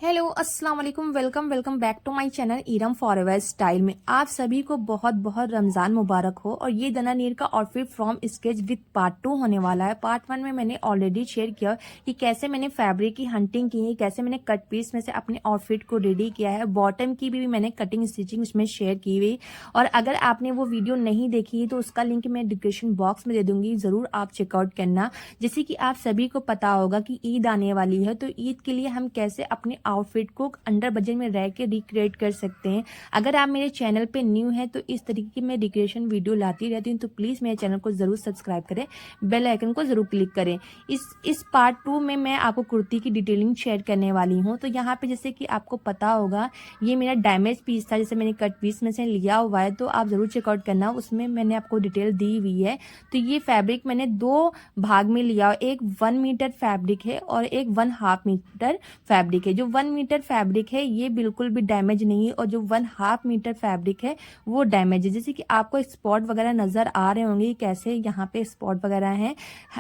Hello अस्सलाम वालेकुम, welcome welcome back to my channel Iram forever style में आप सभी को बहुत बहुत रमज़ान मुबारक हो। और ये दनानीर का outfit from sketch with part 2 होने वाला है। पार्ट 1 में मैंने ऑलरेडी शेयर किया कि कैसे मैंने फैब्रिक की हंटिंग की है, कैसे मैंने कट पीस में से अपने आउटफिट को रेडी किया है। बॉटम की भी मैंने कटिंग स्टिचिंग इसमें शेयर की हुई। और अगर आपने वो वीडियो नहीं देखी तो उसका लिंक मैं डिस्क्रिप्शन बॉक्स में दे दूंगी, ज़रूर आप चेकआउट करना। जैसे कि आप सभी को पता होगा कि ईद आने वाली है, तो ईद के लिए हम कैसे अपने आउटफिट को अंडर बजट में रह के रिक्रिएट कर सकते हैं। अगर आप मेरे चैनल पे न्यू हैं तो इस तरीके की मैं रिक्रिएशन वीडियो लाती रहती हूँ, तो प्लीज़ मेरे चैनल को ज़रूर सब्सक्राइब करें, बेल आइकन को ज़रूर क्लिक करें। इस पार्ट 2 में मैं आपको कुर्ती की डिटेलिंग शेयर करने वाली हूँ। तो यहाँ पे जैसे कि आपको पता होगा ये मेरा डैमेज पीस था, जैसे मैंने कट पीस में से लिया हुआ है, तो आप ज़रूर चेकआउट करना, उसमें मैंने आपको डिटेल दी हुई है। तो ये फैब्रिक मैंने 2 भाग में लिया, एक 1 मीटर फैब्रिक है और एक 1/2 मीटर फैब्रिक है। जो 1 मीटर फैब्रिक है ये बिल्कुल भी डैमेज नहीं है, और जो 1/2 मीटर फैब्रिक है वो डैमेज है। जैसे कि आपको स्पॉट वगैरह नजर आ रहे होंगे, कैसे यहाँ पे स्पॉट वगैरह हैं।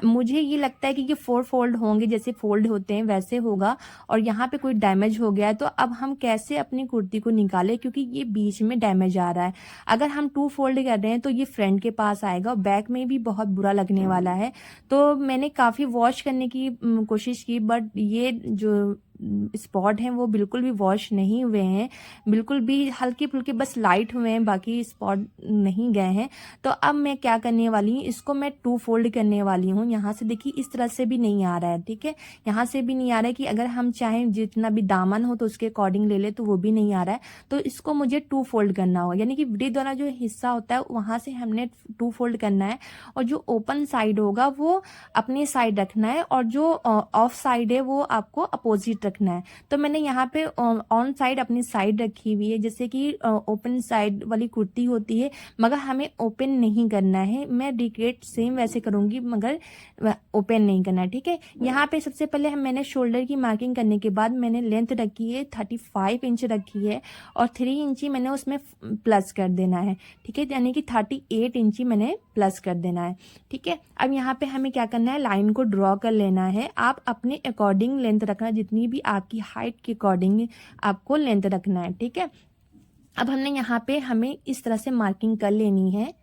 मुझे ये लगता है कि ये 4 फोल्ड होंगे, जैसे फोल्ड होते हैं वैसे होगा, और यहाँ पे कोई डैमेज हो गया है। तो अब हम कैसे अपनी कुर्ती को निकालें, क्योंकि ये बीच में डैमेज आ रहा है। अगर हम 2 फोल्ड कर रहे हैं तो ये फ्रंट के पास आएगा, और बैक में भी बहुत बुरा लगने वाला है। तो मैंने काफ़ी वॉश करने की कोशिश की, बट ये जो स्पॉट हैं वो बिल्कुल भी वॉश नहीं हुए हैं, बिल्कुल भी हल्के फुल्के बस लाइट हुए हैं, बाकी स्पॉट नहीं गए हैं। तो अब मैं क्या करने वाली हूँ, इसको मैं 2 फोल्ड करने वाली हूँ। यहाँ से देखिए इस तरह से भी नहीं आ रहा है, ठीक है, यहाँ से भी नहीं आ रहा है कि अगर हम चाहें जितना भी दामन हो तो उसके अकॉर्डिंग ले ले, तो वो भी नहीं आ रहा है। तो इसको मुझे 2 फोल्ड करना होगा, यानी कि ब्रीथ वाला जो हिस्सा होता है वहाँ से हमने 2 फोल्ड करना है, और जो ओपन साइड होगा वो अपनी साइड रखना है, और जो ऑफ साइड है वो आपको अपोजिट रखना है। तो मैंने यहाँ पे ऑन साइड अपनी साइड रखी हुई है, जैसे कि ओपन साइड वाली कुर्ती होती है, मगर हमें ओपन नहीं करना है। मैं रिक्रिएट सेम वैसे करूंगी, मगर ओपन नहीं करना है, ठीक है। यहाँ पे सबसे पहले मैंने शोल्डर की मार्किंग करने के बाद मैंने लेंथ रखी है 35 इंच रखी है, और 3 इंची मैंने उसमें प्लस कर देना है, ठीक है, यानी कि 38 इंची मैंने प्लस कर देना है, ठीक है। अब यहाँ पे हमें क्या करना है, लाइन को ड्रॉ कर लेना है। आप अपने अकॉर्डिंग लेंथ रखना, जितनी भी आपकी हाइट के अकॉर्डिंग आपको लेंथ रखना है, ठीक है। अब हमने यहाँ पे हमें इस तरह से मार्किंग कर लेनी है,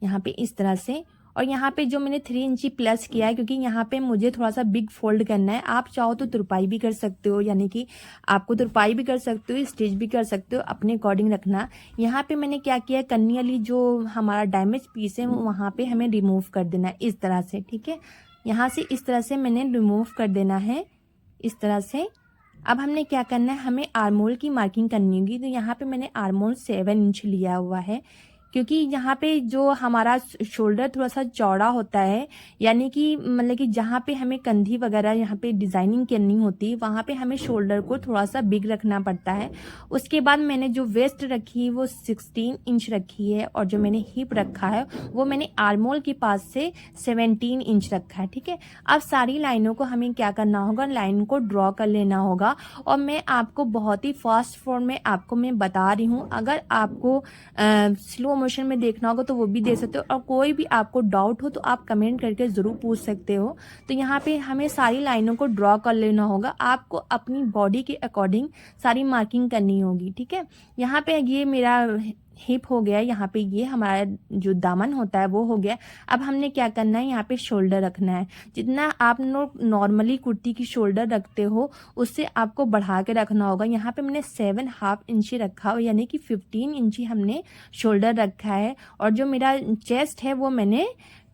यहाँ पे इस तरह से। और यहाँ पे जो मैंने 3 इंची प्लस किया है, क्योंकि यहाँ पे मुझे थोड़ा सा बिग फोल्ड करना है। आप चाहो तो तुरपाई भी कर सकते हो, यानी कि आपको तुरपाई भी कर सकते हो, स्टिच भी कर सकते हो, अपने अकॉर्डिंग रखना। यहाँ पे मैंने क्या किया, कन्नी वाली जो हमारा डैमेज पीस है वहाँ पे हमें रिमूव कर देना है इस तरह से, ठीक है। यहाँ से इस तरह से मैंने रिमूव कर देना है, इस तरह से। अब हमने क्या करना है, हमें आर्मोल की मार्किंग करनी होगी। तो यहाँ पे मैंने आर्मोल 7 इंच लिया हुआ है, क्योंकि यहाँ पे जो हमारा शोल्डर थोड़ा सा चौड़ा होता है, यानी कि मतलब कि जहाँ पे हमें कंधी वगैरह यहाँ पे डिजाइनिंग करनी होती है वहाँ पे हमें शोल्डर को थोड़ा सा बिग रखना पड़ता है। उसके बाद मैंने जो वेस्ट रखी है वो 16 इंच रखी है, और जो मैंने हिप रखा है वो मैंने आर्मोल के पास से 17 इंच रखा है, ठीक है। अब सारी लाइनों को हमें क्या करना होगा, लाइन को ड्रॉ कर लेना होगा। और मैं आपको बहुत ही फास्ट फॉर्म में आपको मैं बता रही हूँ, अगर आपको स्लो मोशन में देखना होगा तो वो भी दे सकते हो, और कोई भी आपको डाउट हो तो आप कमेंट करके ज़रूर पूछ सकते हो। तो यहाँ पे हमें सारी लाइनों को ड्रॉ कर लेना होगा, आपको अपनी बॉडी के अकॉर्डिंग सारी मार्किंग करनी होगी, ठीक है। यहाँ पे ये मेरा हिप हो गया, यहाँ पे ये हमारा जो दामन होता है वो हो गया। अब हमने क्या करना है, यहाँ पे शोल्डर रखना है। जितना आप लोग नॉर्मली कुर्ती की शोल्डर रखते हो उससे आपको बढ़ा के रखना होगा। यहाँ पे मैंने 7/2 इंची रखा हो, यानी कि 15 इंची हमने शोल्डर रखा है, और जो मेरा चेस्ट है वो मैंने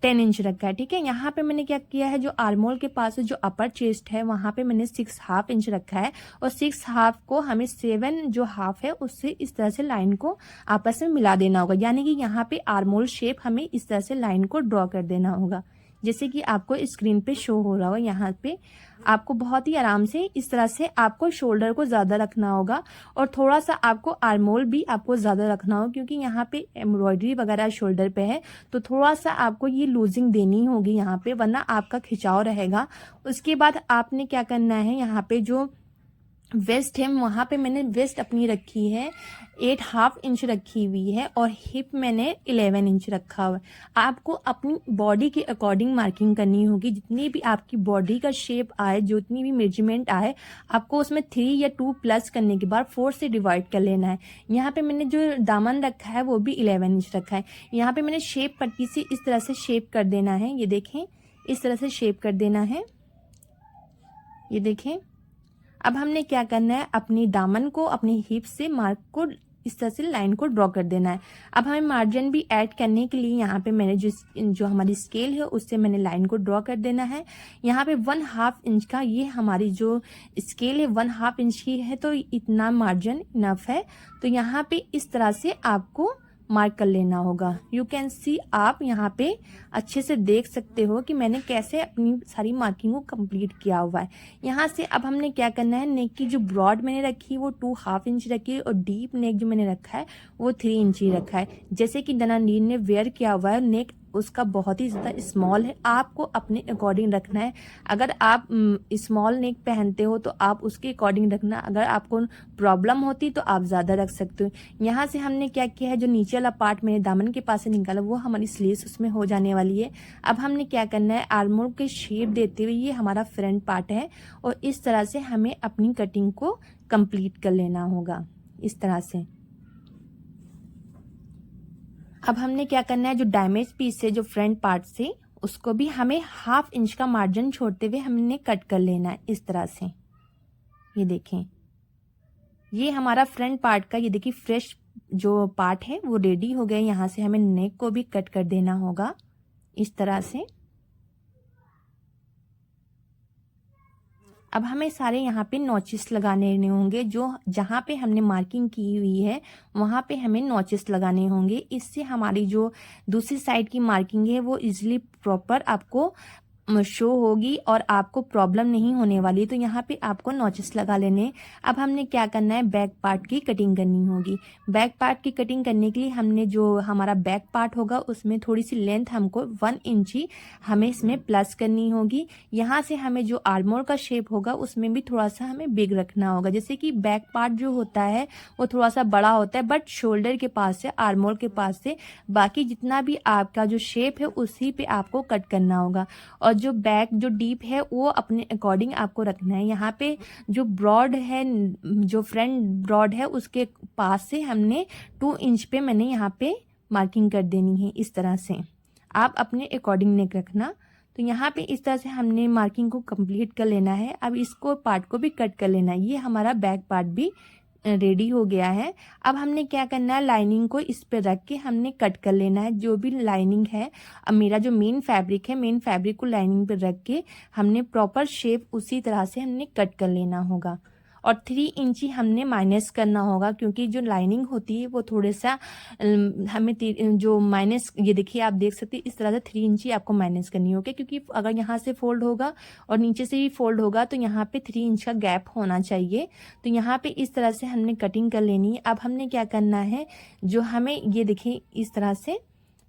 10 इंच रखा है, ठीक है। यहाँ पे मैंने क्या किया है, जो आर्मोल के पास जो अपर चेस्ट है वहाँ पे मैंने 6/2 इंच रखा है, और 6/2 को हमें 7 जो हाफ है उससे इस तरह से लाइन को आपस में मिला देना होगा, यानी कि यहाँ पे आर्मोल शेप हमें इस तरह से लाइन को ड्रॉ कर देना होगा, जैसे कि आपको स्क्रीन पे शो हो रहा होगा। यहाँ पे आपको बहुत ही आराम से इस तरह से आपको शोल्डर को ज़्यादा रखना होगा, और थोड़ा सा आपको आर्मोल भी आपको ज़्यादा रखना होगा, क्योंकि यहाँ पे एम्ब्रॉयडरी वगैरह शोल्डर पे है, तो थोड़ा सा आपको ये लूजिंग देनी होगी यहाँ पे, वरना आपका खिंचाव रहेगा। उसके बाद आपने क्या करना है, यहाँ पे जो वेस्ट है वहाँ पे मैंने वेस्ट अपनी रखी है 8.5 इंच रखी हुई है और हिप मैंने 11 इंच रखा हुआ है। आपको अपनी बॉडी के अकॉर्डिंग मार्किंग करनी होगी। जितनी भी आपकी बॉडी का शेप आए, जितनी भी मेजरमेंट आए, आपको उसमें 3 या 2 प्लस करने के बाद 4 से डिवाइड कर लेना है। यहाँ पे मैंने जो दामन रखा है वो भी 11 इंच रखा है। यहाँ पे मैंने शेप पट्टी से इस तरह से शेप कर देना है। ये देखें, इस तरह से शेप कर देना है। ये देखें, अब हमने क्या करना है, अपनी दामन को अपनी हिप से मार्क को इस तरह से लाइन को ड्रॉ कर देना है। अब हमें मार्जिन भी ऐड करने के लिए यहाँ पे मैंने जो हमारी स्केल है उससे मैंने लाइन को ड्रॉ कर देना है। यहाँ पे 1/2 इंच का, ये हमारी जो स्केल है 1/2 इंच की है, तो इतना मार्जिन इनफ है। तो यहाँ पे इस तरह से आपको मार्क कर लेना होगा। यू कैन सी, आप यहाँ पे अच्छे से देख सकते हो कि मैंने कैसे अपनी सारी मार्किंग को कंप्लीट किया हुआ है। यहाँ से अब हमने क्या करना है, नेक की जो ब्रॉड मैंने रखी है वो 2.5 इंच रखी है और डीप नेक जो मैंने रखा है वो 3 इंच ही रखा है। जैसे कि दनानीर ने वेयर किया हुआ है, नेक उसका बहुत ही ज़्यादा स्मॉल है, आपको अपने अकॉर्डिंग रखना है। अगर आप स्मॉल नेक पहनते हो तो आप उसके अकॉर्डिंग रखना, अगर आपको प्रॉब्लम होती तो आप ज़्यादा रख सकते हो। यहाँ से हमने क्या किया है, जो नीचे वाला पार्ट मैंने दामन के पास से निकाला वो हमारी स्लीव्स उसमें हो जाने वाली है। अब हमने क्या करना है, आर्मोल के शेप देते हुए ये हमारा फ्रंट पार्ट है और इस तरह से हमें अपनी कटिंग को कंप्लीट कर लेना होगा, इस तरह से। अब हमने क्या करना है, जो डैमेज पीस है जो फ्रंट पार्ट से, उसको भी हमें 1/2 इंच का मार्जिन छोड़ते हुए हमने कट कर लेना है इस तरह से। ये देखें, ये हमारा फ्रंट पार्ट का, ये देखिए फ्रेश जो पार्ट है वो रेडी हो गया। यहाँ से हमें नेक को भी कट कर देना होगा इस तरह से। अब हमें सारे यहाँ पे नॉचेस लगाने होंगे, जो जहाँ पे हमने मार्किंग की हुई है वहाँ पे हमें नॉचेस लगाने होंगे। इससे हमारी जो दूसरी साइड की मार्किंग है वो इजीली प्रॉपर आपको शो होगी और आपको प्रॉब्लम नहीं होने वाली। तो यहाँ पे आपको नॉचेस लगा लेने। अब हमने क्या करना है, बैक पार्ट की कटिंग करनी होगी। बैक पार्ट की कटिंग करने के लिए हमने जो हमारा बैक पार्ट होगा उसमें थोड़ी सी लेंथ हमको 1 इंच ही हमें इसमें प्लस करनी होगी। यहाँ से हमें जो आर्मोर का शेप होगा उसमें भी थोड़ा सा हमें बिग रखना होगा। जैसे कि बैक पार्ट जो होता है वो थोड़ा सा बड़ा होता है, बट शोल्डर के पास से, आर्मोर के पास से बाकी जितना भी आपका जो शेप है उसी पे आपको कट करना होगा। और जो बैक जो डीप है वो अपने अकॉर्डिंग आपको रखना है। यहाँ पे जो ब्रॉड है, जो फ्रंट ब्रॉड है उसके पास से हमने 2 इंच पे मैंने यहाँ पे मार्किंग कर देनी है इस तरह से। आप अपने अकॉर्डिंग नेक रखना। तो यहाँ पे इस तरह से हमने मार्किंग को कंप्लीट कर लेना है। अब इसको पार्ट को भी कट कर लेना है। ये हमारा बैक पार्ट भी रेडी हो गया है। अब हमने क्या करना है, लाइनिंग को इस पे रख के हमने कट कर लेना है। जो भी लाइनिंग है, अब मेरा जो मेन फैब्रिक है, मेन फैब्रिक को लाइनिंग पे रख के हमने प्रॉपर शेप उसी तरह से हमने कट कर लेना होगा। और 3 इंच ही हमने माइनस करना होगा, क्योंकि जो लाइनिंग होती है वो थोड़े सा हमें जो माइनस, ये देखिए आप देख सकते हैं इस तरह से 3 इंच ही आपको माइनस करनी होगी। क्योंकि अगर यहाँ से फोल्ड होगा और नीचे से भी फोल्ड होगा तो यहाँ पे 3 इंच का गैप होना चाहिए। तो यहाँ पे इस तरह से हमने कटिंग कर लेनी है। अब हमने क्या करना है, जो हमें ये देखिए इस तरह से,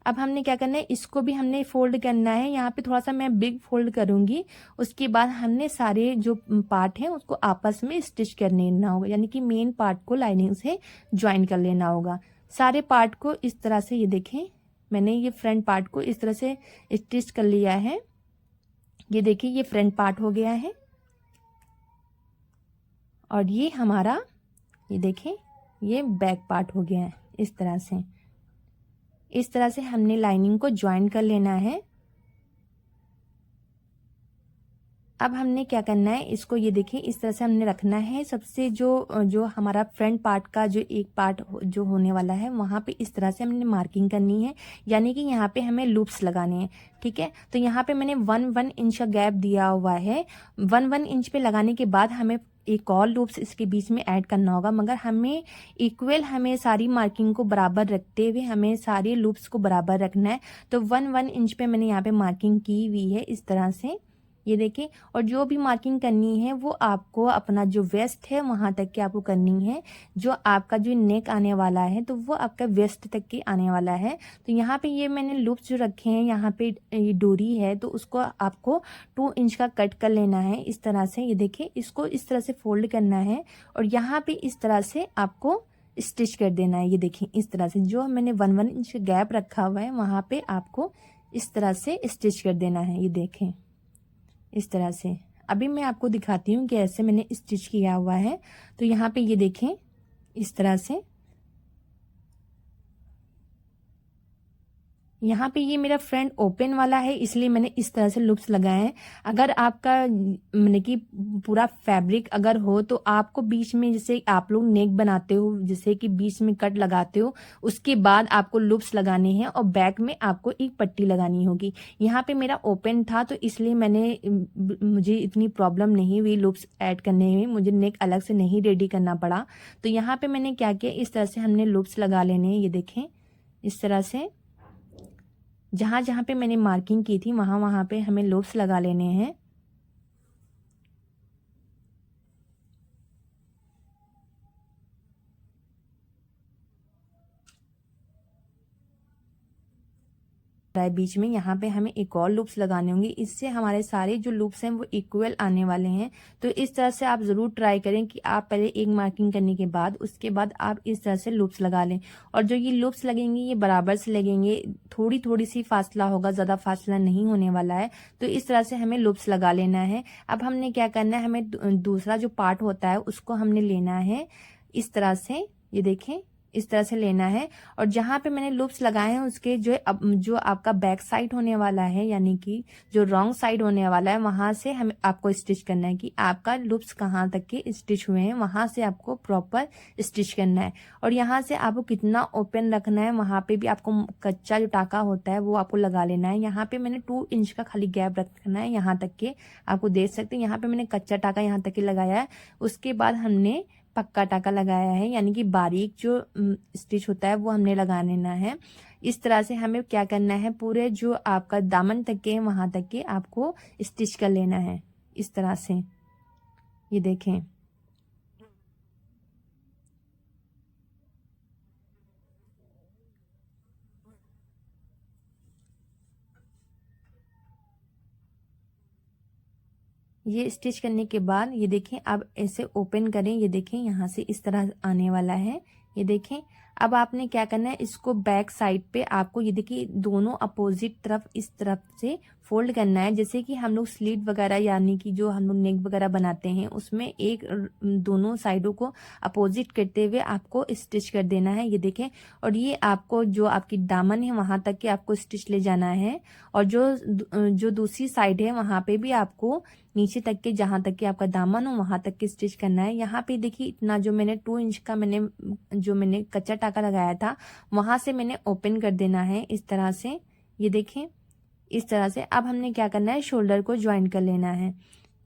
अब हमने क्या करना है, इसको भी हमने फोल्ड करना है। यहाँ पे थोड़ा सा मैं बिग फोल्ड करूंगी। उसके बाद हमने सारे जो पार्ट हैं उसको आपस में स्टिच कर लेना होगा, यानी कि मेन पार्ट को लाइनिंग से ज्वाइन कर लेना होगा। सारे पार्ट को इस तरह से, ये देखें मैंने ये फ्रंट पार्ट को इस तरह से स्टिच कर लिया है। ये देखिए ये फ्रंट पार्ट हो गया है और ये हमारा, ये देखें ये बैक पार्ट हो गया है इस तरह से। इस तरह से हमने लाइनिंग को ज्वाइन कर लेना है। अब हमने क्या करना है, इसको ये देखिए इस तरह से हमने रखना है। सबसे जो हमारा फ्रंट पार्ट का जो एक पार्ट जो होने वाला है वहाँ पे इस तरह से हमने मार्किंग करनी है, यानी कि यहाँ पे हमें लूप्स लगाने हैं। ठीक है, तो यहाँ पे मैंने 1 इंच का गैप दिया हुआ है। 1 इंच पे लगाने के बाद हमें एक और लूप्स इसके बीच में ऐड करना होगा, मगर हमें इक्वल, हमें सारी मार्किंग को बराबर रखते हुए हमें सारे लूप्स को बराबर रखना है। तो 1 इंच पे मैंने यहाँ पे मार्किंग की हुई है इस तरह से। ये देखिए। और जो भी मार्किंग करनी है वो आपको अपना जो वेस्ट है वहां तक की आपको करनी है। जो आपका जो नेक आने वाला है तो वो आपका वेस्ट तक की आने वाला है। तो यहाँ पे ये मैंने लूप्स जो रखे हैं, यहाँ पे ये डोरी है तो उसको आपको 2 इंच का कट कर लेना है इस तरह से। ये देखिए, इसको इस तरह से फोल्ड करना है और यहाँ पे इस तरह से आपको स्टिच कर देना है। ये देखिए, इस तरह से जो मैंने 1 इंच गैप रखा हुआ है वहां पे आपको इस तरह से स्टिच कर देना है। ये देखें, इस तरह से। अभी मैं आपको दिखाती हूँ कि ऐसे मैंने स्टिच किया हुआ है। तो यहाँ पे ये देखें, इस तरह से। यहाँ पे ये मेरा फ्रंट ओपन वाला है इसलिए मैंने इस तरह से लूप्स लगाए हैं। अगर आपका मतलब कि पूरा फैब्रिक अगर हो तो आपको बीच में, जैसे आप लोग नेक बनाते हो, जैसे कि बीच में कट लगाते हो, उसके बाद आपको लूप्स लगाने हैं और बैक में आपको एक पट्टी लगानी होगी। यहाँ पे मेरा ओपन था तो इसलिए मुझे इतनी प्रॉब्लम नहीं हुई लूप्स ऐड करने में, मुझे नेक अलग से नहीं रेडी करना पड़ा। तो यहाँ पे मैंने क्या किया, इस तरह से हमने लूप्स लगा लेने हैं। ये देखें, इस तरह से जहां जहां पे मैंने मार्किंग की थी वहां वहां पे हमें लूप्स लगा लेने हैं। बीच में यहाँ पे हमें एक और लूप्स लगाने होंगे, इससे हमारे सारे जो लूप्स हैं वो इक्वल आने वाले हैं। तो इस तरह से आप जरूर ट्राई करें कि आप पहले एक मार्किंग करने के बाद उसके बाद आप इस तरह से लूप्स लगा लें। और जो ये लूप्स लगेंगे ये बराबर से लगेंगे, थोड़ी थोड़ी सी फासला होगा, ज्यादा फासला नहीं होने वाला है। तो इस तरह से हमें लूप्स लगा लेना है। अब हमने क्या करना है, हमें दूसरा जो पार्ट होता है उसको हमने लेना है इस तरह से। ये देखें, इस तरह से लेना है। और जहां पे मैंने लूप्स लगाए हैं उसके जो आपका बैक साइड होने वाला है, यानी कि जो रॉन्ग साइड होने वाला है, वहां से हमें आपको स्टिच करना है कि आपका लूप्स कहाँ तक के स्टिच हुए हैं, वहां से आपको प्रॉपर स्टिच करना है। और यहाँ से आपको कितना ओपन रखना है, वहां पे भी आपको कच्चा जो टाका होता है वो आपको लगा लेना है। यहाँ पे मैंने 2 इंच का खाली गैप रखना है, यहाँ तक के आपको देख सकते हैं। यहाँ पे मैंने कच्चा टाका यहाँ तक के लगाया है। उसके बाद हमने पक्का टाका लगाया है, यानी कि बारीक जो स्टिच होता है वो हमने लगा लेना है। इस तरह से हमें क्या करना है, पूरे जो आपका दामन तक के वहां तक के आपको स्टिच कर लेना है इस तरह से। ये देखें, ये स्टिच करने के बाद ये देखें, अब ऐसे ओपन करें। ये देखें, यहाँ से इस तरह आने वाला है। ये देखें, अब आपने क्या करना है, इसको बैक साइड पे आपको ये देखिए दोनों अपोजिट तरफ इस तरफ से फोल्ड करना है। जैसे कि हम लोग स्लीट वगैरह, यानी कि जो हम लोग नेक वगैरह बनाते हैं उसमें एक दोनों साइडों को अपोजिट करते हुए आपको स्टिच कर देना है। ये देखें, और ये आपको जो आपकी दामन है वहां तक के आपको स्टिच ले जाना है। और जो दूसरी साइड है वहां पे भी आपको नीचे तक के, जहां तक के आपका दामन हो वहां तक के स्टिच करना है। यहाँ पे देखिए, इतना जो मैंने 2 इंच का मैंने कच्चा टाका लगाया था वहां से मैंने ओपन कर देना है इस तरह से। ये देखें, इस तरह से। अब हमने क्या करना है, शोल्डर को ज्वाइन कर लेना है।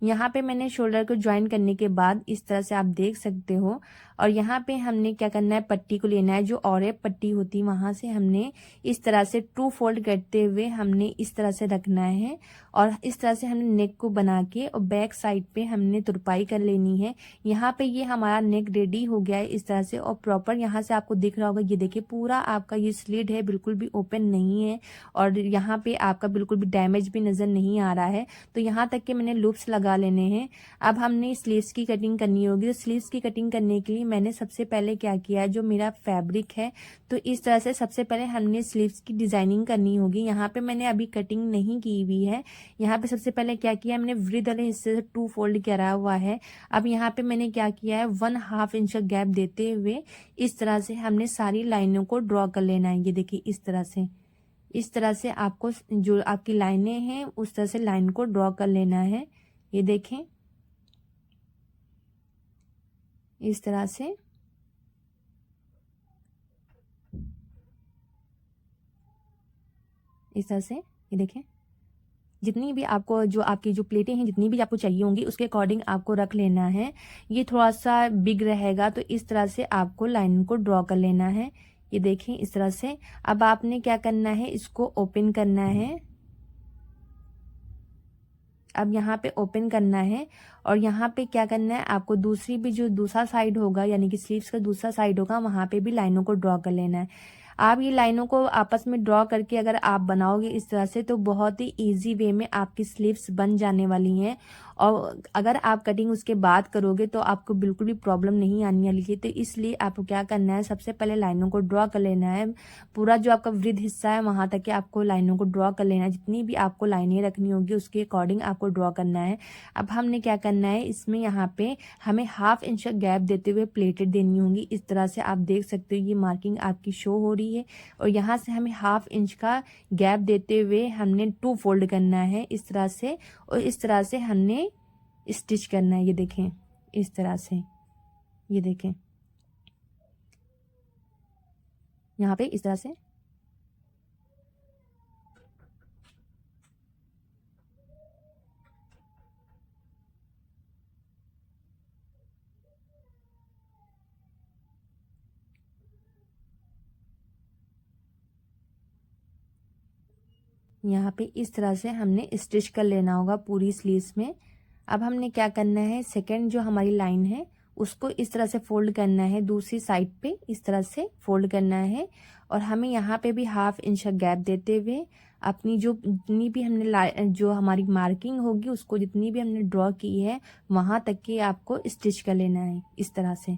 यहाँ पे मैंने शोल्डर को ज्वाइन करने के बाद इस तरह से आप देख सकते हो। और यहाँ पे हमने क्या करना है, पट्टी को लेना है, जो और पट्टी होती है वहां से हमने इस तरह से 2 फोल्ड करते हुए हमने इस तरह से रखना है। और इस तरह से हमने नेक को बना के और बैक साइड पे हमने तुरपाई कर लेनी है। यहाँ पे ये हमारा नेक रेडी हो गया है इस तरह से। और प्रॉपर यहाँ से आपको दिख रहा होगा, ये देखिए पूरा आपका ये स्लिट है, बिल्कुल भी ओपन नहीं है। और यहाँ पे आपका बिल्कुल भी डैमेज भी नजर नहीं आ रहा है। तो यहाँ तक के मैंने लूप्स लगा लेने हैं। अब हमने स्लीव्स की कटिंग करनी होगी। तो स्लीव्स की कटिंग करने के लिए मैंने सबसे पहले क्या किया है, जो मेरा फैब्रिक है तो इस तरह से सबसे पहले हमने स्लीव्स की डिजाइनिंग करनी होगी। यहाँ पे मैंने अभी कटिंग नहीं की हुई है। यहाँ पे सबसे पहले क्या किया, हमने वृद्ध वाले हिस्से से 2 फोल्ड करा हुआ है। अब यहाँ पे मैंने क्या किया है, 1/2 इंच का गैप देते हुए इस तरह से हमने सारी लाइनों को ड्रॉ कर लेना है। ये देखिए, इस तरह से आपको जो आपकी लाइनें हैं उस तरह से लाइन को ड्रॉ कर लेना है। ये देखें, इस तरह से। इस तरह से ये देखें, जितनी भी आपको जो आपकी जो प्लेटें हैं जितनी भी आपको चाहिए होंगी उसके अकॉर्डिंग आपको रख लेना है। ये थोड़ा सा बिग रहेगा तो इस तरह से आपको लाइन को ड्रॉ कर लेना है। ये देखें, इस तरह से। अब आपने क्या करना है, इसको ओपन करना है। अब यहाँ पे ओपन करना है और यहाँ पे क्या करना है, आपको दूसरी भी जो दूसरा साइड होगा यानी कि स्लीव्स का दूसरा साइड होगा वहाँ पे भी लाइनों को ड्रॉ कर लेना है। आप ये लाइनों को आपस में ड्रॉ करके अगर आप बनाओगे इस तरह से तो बहुत ही इजी वे में आपकी स्लीव्स बन जाने वाली हैं। और अगर आप कटिंग उसके बाद करोगे तो आपको बिल्कुल भी प्रॉब्लम नहीं आने वाली है। तो इसलिए आपको क्या करना है, सबसे पहले लाइनों को ड्रॉ कर लेना है। पूरा जो आपका वृद्ध हिस्सा है वहां तक के आपको लाइनों को ड्रॉ कर लेना है। जितनी भी आपको लाइनें रखनी होगी उसके अकॉर्डिंग आपको ड्रॉ करना है। अब हमने क्या करना है, इसमें यहाँ पे हमें 1/2 इंच का गैप देते हुए प्लेटें देनी होंगी। इस तरह से आप देख सकते हो ये मार्किंग आपकी शो हो रही है और यहाँ से हमें 1/2 इंच का गैप देते हुए हमने 2 फोल्ड करना है इस तरह से। और इस तरह से हमने स्टिच करना है। ये देखें इस तरह से, ये देखें यहाँ पे इस तरह से। यहाँ पे इस तरह से हमने स्टिच कर लेना होगा पूरी स्लीव्स में। अब हमने क्या करना है, सेकंड जो हमारी लाइन है उसको इस तरह से फोल्ड करना है, दूसरी साइड पे इस तरह से फोल्ड करना है। और हमें यहाँ पे भी 1/2 इंच का गैप देते हुए अपनी जो जितनी भी हमने जो हमारी मार्किंग होगी उसको जितनी भी हमने ड्रॉ की है वहां तक के आपको स्टिच कर लेना है इस तरह से।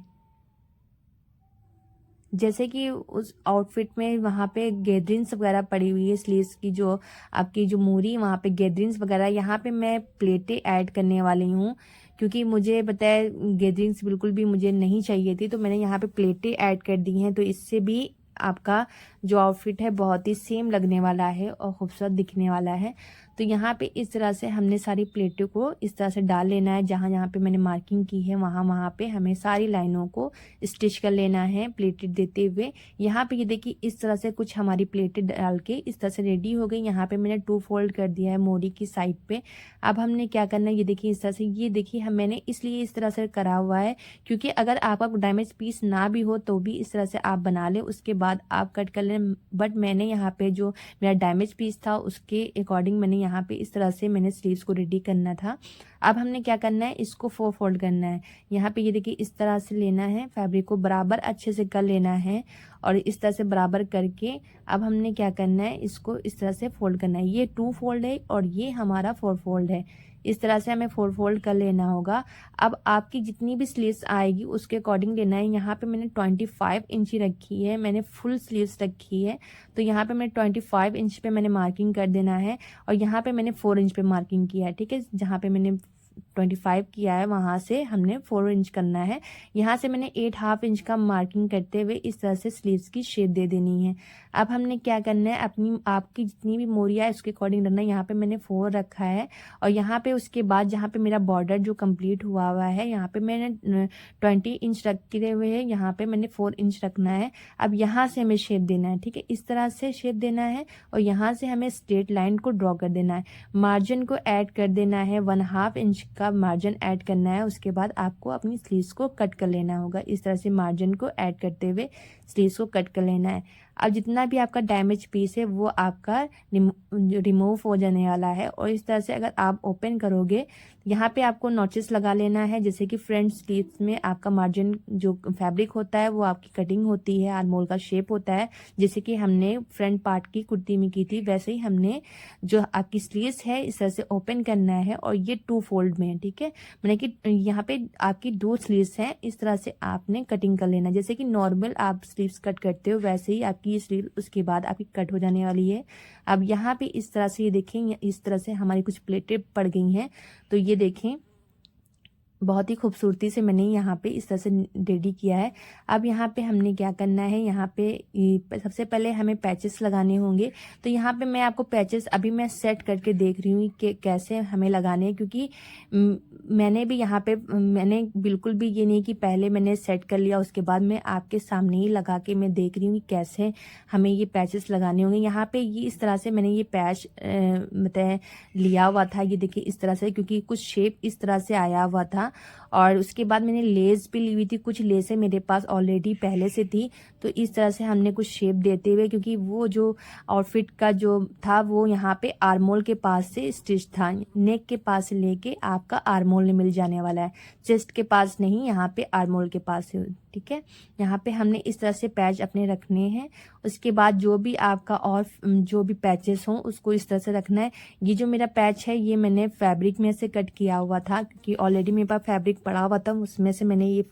जैसे कि उस आउटफिट में वहाँ पे गैदरिंग्स वगैरह पड़ी हुई है, स्लीव्स की जो आपकी जो मोरी वहाँ पे गैदरिंग्स वगैरह, यहाँ पे मैं प्लेटें ऐड करने वाली हूँ क्योंकि मुझे पता है गैदरिंग्स बिल्कुल भी मुझे नहीं चाहिए थी। तो मैंने यहाँ पे प्लेटें ऐड कर दी हैं। तो इससे भी आपका जो आउटफिट है बहुत ही सेम लगने वाला है और खूबसूरत दिखने वाला है। तो यहाँ पे इस तरह से हमने सारी प्लेटों को इस तरह से डाल लेना है। जहाँ जहाँ पे मैंने मार्किंग की है वहाँ पे हमें सारी लाइनों को स्टिच कर लेना है प्लेटें देते हुए। यहाँ पे ये देखिए इस तरह से कुछ हमारी प्लेटें डाल के इस तरह से रेडी हो गई। यहाँ पे मैंने 2 फोल्ड कर दिया है मोरी की साइड पे। अब हमने क्या करना है, ये देखिए इस तरह से, ये देखिए मैंने इसलिए इस तरह से करा हुआ है क्योंकि अगर आपका डैमेज पीस ना भी हो तो भी इस तरह से आप बना ले, उसके बाद आप कट कर लें। बट मैंने यहाँ पे जो मेरा डैमेज पीस था उसके अकॉर्डिंग मैंने यहाँ पे इस तरह से मैंने स्लीव्स को रेडी करना था। अब हमने क्या करना है, इसको 4 फोल्ड करना है। यहाँ पे ये देखिए इस तरह से लेना है, फैब्रिक को बराबर अच्छे से कर लेना है और इस तरह से बराबर करके अब हमने क्या करना है, इसको इस तरह से फोल्ड करना है। ये 2 फोल्ड है और ये हमारा 4 फोल्ड है। इस तरह से हमें 4 फोल्ड कर लेना होगा। अब आपकी जितनी भी स्लीव्स आएगी उसके अकॉर्डिंग लेना है। यहाँ पे मैंने 25 इंच ही रखी है, मैंने फुल स्लीव्स रखी है। तो यहाँ पे मैंने 25 इंच पे मैंने मार्किंग कर देना है और यहाँ पे मैंने 4 इंच पे मार्किंग किया है। ठीक है, जहाँ पे मैंने 25 किया है वहां से हमने 4 इंच करना है। यहाँ से मैंने 8/2 इंच का मार्किंग करते हुए इस तरह से स्लीव्स की शेप दे देनी है। अब हमने क्या करना है, अपनी आपकी जितनी भी मोरिया है उसके अकॉर्डिंग रखना है। यहाँ पे मैंने 4 रखा है और यहाँ पे उसके बाद जहाँ पे मेरा बॉर्डर जो कंप्लीट हुआ है यहाँ पे मैंने 20 इंच रखे हुए है, यहाँ पे मैंने 4 इंच रखना है। अब यहाँ से हमें शेप देना है। ठीक है, इस तरह से शेप देना है और यहाँ से हमें स्ट्रेट लाइन को ड्रॉ कर देना है। मार्जिन को ऐड कर देना है, 1/2 इंच का मार्जिन ऐड करना है। उसके बाद आपको अपनी स्लीव्स को कट कर लेना होगा। इस तरह से मार्जिन को ऐड करते हुए स्लीव्स को कट कर लेना है। अब जितना भी आपका डैमेज पीस है वो आपका रिमूव हो जाने वाला है। और इस तरह से अगर आप ओपन करोगे यहाँ पे आपको नॉचेस लगा लेना है। जैसे कि फ्रंट स्लीव्स में आपका मार्जिन जो फैब्रिक होता है वो आपकी कटिंग होती है, आर्मोल का शेप होता है, जैसे कि हमने फ्रंट पार्ट की कुर्ती में की थी वैसे ही हमने जो आपकी स्लीव्स है इस तरह से ओपन करना है। और ये 2 फोल्ड में है। ठीक है, मैंने कि यहाँ पे आपकी 2 स्लीव्स हैं, इस तरह से आपने कटिंग कर लेना। जैसे कि नॉर्मल आप स्लीव्स कट करते हो वैसे ही आपकी ये स्लीव उसके बाद आपकी कट हो जाने वाली है। अब यहाँ पे इस तरह से ये देखें, इस तरह से हमारी कुछ प्लेटें पड़ गई हैं। तो ये देखें बहुत ही खूबसूरती से मैंने यहाँ पे इस तरह से रेडी किया है। अब यहाँ पे हमने क्या करना है, यहाँ पे सबसे पहले हमें पैचेस लगाने होंगे। तो यहाँ पे मैं आपको पैचेस अभी मैं सेट करके देख रही हूँ कि कैसे हमें लगाने हैं, क्योंकि मैंने भी यहाँ पे मैंने बिल्कुल भी ये नहीं कि पहले मैंने सेट कर लिया उसके बाद मैं आपके सामने ही लगा के मैं देख रही हूँ कि कैसे हमें ये पैचेस लगाने होंगे। यहाँ पे ये इस तरह से मैंने ये पैच मतलब लिया हुआ था, ये देखिए इस तरह से, क्योंकि कुछ शेप इस तरह से आया हुआ था और उसके बाद मैंने लेस भी ली हुई थी, कुछ लेसें मेरे पास ऑलरेडी पहले से थी। तो इस तरह से हमने कुछ शेप देते हुए, क्योंकि वो जो आउटफिट का जो था वो यहाँ पे आर्मोल के पास से स्टिच था, नेक के पास से लेके आपका आर्मोल मिल जाने वाला है, चेस्ट के पास नहीं, यहाँ पे आर्मोल के पास है। ठीक है, यहाँ पे हमने इस तरह से पैच अपने रखने हैं। उसके बाद जो भी आपका और जो भी पैचेस हों उसको इस तरह से रखना है। ये जो मेरा पैच है ये मैंने फैब्रिक में से कट किया हुआ था, क्योंकि ऑलरेडी मेरे पास फैब्रिक पड़ा हुआ था, उसमें से मैंने ये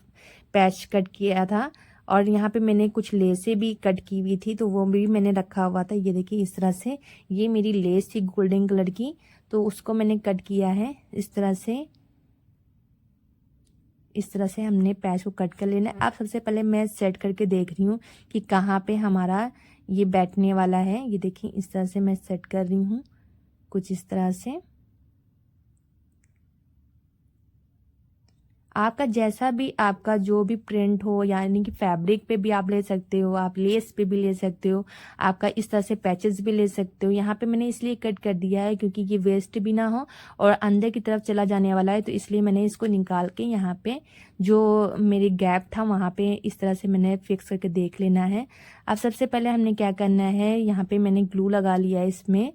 पैच कट किया था। और यहाँ पे मैंने कुछ लेसें भी कट की हुई थी, तो वो भी मैंने रखा हुआ था। ये देखिए इस तरह से, ये मेरी लेस थी गोल्डन कलर की, तो उसको मैंने कट किया है इस तरह से। इस तरह से हमने पैच को कट कर लेना है। अब सबसे पहले मैं सेट करके देख रही हूँ कि कहाँ पे हमारा ये बैठने वाला है। ये देखिए इस तरह से मैं सेट कर रही हूँ, कुछ इस तरह से। आपका जैसा भी आपका जो भी प्रिंट हो, यानी कि फैब्रिक पे भी आप ले सकते हो, आप लेस पे भी ले सकते हो, आपका इस तरह से पैचेस भी ले सकते हो। यहाँ पे मैंने इसलिए कट कर दिया है क्योंकि ये वेस्ट भी ना हो और अंदर की तरफ चला जाने वाला है, तो इसलिए मैंने इसको निकाल के यहाँ पे जो मेरी गैप था वहाँ पे इस तरह से मैंने फिक्स करके देख लेना है। अब सबसे पहले हमने क्या करना है, यहाँ पे मैंने ग्लू लगा लिया है, इसमें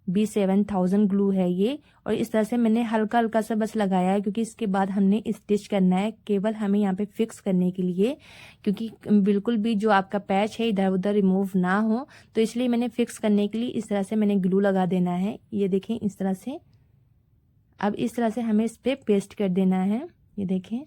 B7000 ग्लू है ये, और इस तरह से मैंने हल्का हल्का सा बस लगाया है, क्योंकि इसके बाद हमने स्टिच करना है, केवल हमें यहाँ पे फिक्स करने के लिए, क्योंकि बिल्कुल भी जो आपका पैच है इधर उधर रिमूव ना हो, तो इसलिए मैंने फिक्स करने के लिए इस तरह से मैंने ग्लू लगा देना है। ये देखें इस तरह से। अब इस तरह से हमें इस पर पेस्ट कर देना है। ये देखें,